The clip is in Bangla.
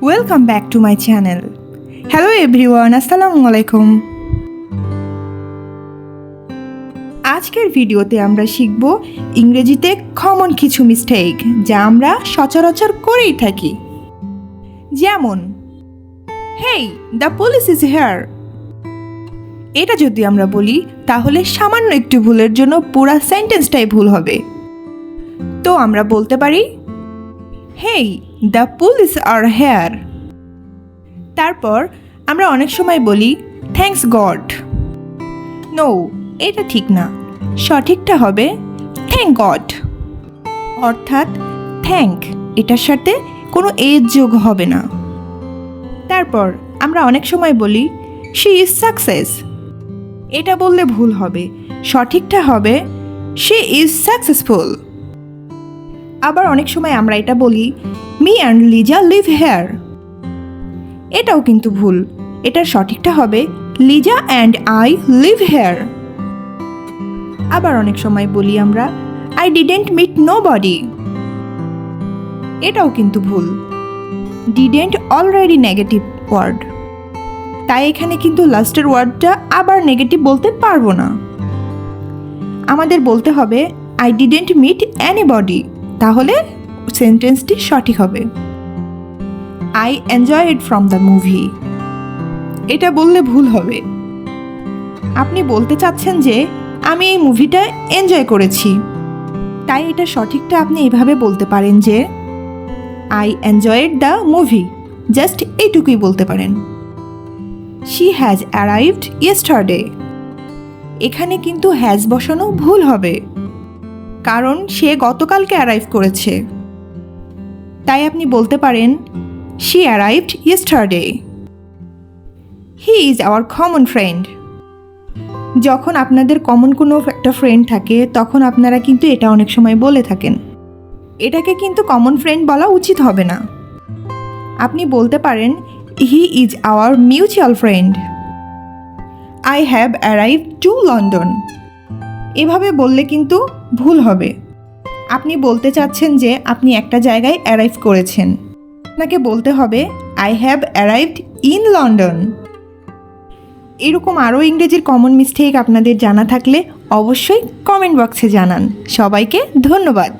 Welcome back to my channel. Hello everyone, আসসালামু আলাইকুম। আজকের ভিডিওতে আমরা শিখব ইংরেজিতে কমন কিছু মিস্টেক যা আমরা সচরাচর করেই থাকি। যেমন হেই, দ্য পুলিশ ইজ হিয়ার। এটা যদি আমরা বলি তাহলে সামান্য একটু ভুলের জন্য পুরো সেন্টেন্সটাই ভুল হবে। তো আমরা বলতে পারি হেই, দ্য পুলিশ আর হেয়ার। তারপর আমরা অনেক সময় বলি থ্যাঙ্কস গড। নো, এটা ঠিক না। সঠিকটা হবে থ্যাঙ্ক গড, অর্থাৎ থ্যাঙ্ক এটার সাথে কোনো এজ যোগ হবে না। তারপর আমরা অনেক সময় বলি শি ইজ সাকসেস। এটা বললে ভুল হবে, সঠিকটা হবে শি ইজ সাকসেসফুল। আবার অনেক সময় আমরা এটা বলি me and Liza live here. এটাও কিন্তু ভুল, এটার সঠিকটা হবে Liza and I live here. আবার অনেক সময় বলি আমরা আই ডিডেন্ট মিট নো বডি। এটাও কিন্তু ভুল, ডিডেন্ট অলরেডি নেগেটিভ ওয়ার্ড, তাই এখানে কিন্তু লাস্টের ওয়ার্ডটা আবার নেগেটিভ বলতে পারবো না। আমাদের বলতে হবে আই ডিডেন্ট মিট এনিবডি, তাহলে সেন্টেন্সটি সঠিক হবে। I enjoyed from the movie. এটা বললে ভুল হবে। আপনি বলতে চাচ্ছেন যে আমি এই মুভিটা এনজয় করেছি, তাই এটা সঠিকটা আপনি এভাবে বলতে পারেন যে I enjoyed the movie, just এইটুকুই বলতে পারেন। She has arrived yesterday. এখানে কিন্তু হ্যাজ বসানো ভুল হবে, কারণ সে গতকালকে অ্যারাইভ করেছে। তাই আপনি বলতে পারেন she arrived yesterday. He is our common friend. যখন আপনাদের কমন কোনো একটা ফ্রেন্ড থাকে তখন আপনারা কিন্তু এটা অনেক সময় বলে থাকেন। এটাকে কিন্তু কমন ফ্রেন্ড বলা উচিত হবে না। আপনি বলতে পারেন he is our mutual friend. I have arrived to London. এভাবে বললে কিন্তু ভুল হবে। আপনি বলতে চাচ্ছেন যে আপনি একটা জায়গায় অ্যারাইভ করেছেন, আপনাকে বলতে হবে I have arrived in London. এরকম আরও ইংরেজির কমন মিস্টেক আপনাদের জানা থাকলে অবশ্যই কমেন্ট বক্সে জানান। সবাইকে ধন্যবাদ।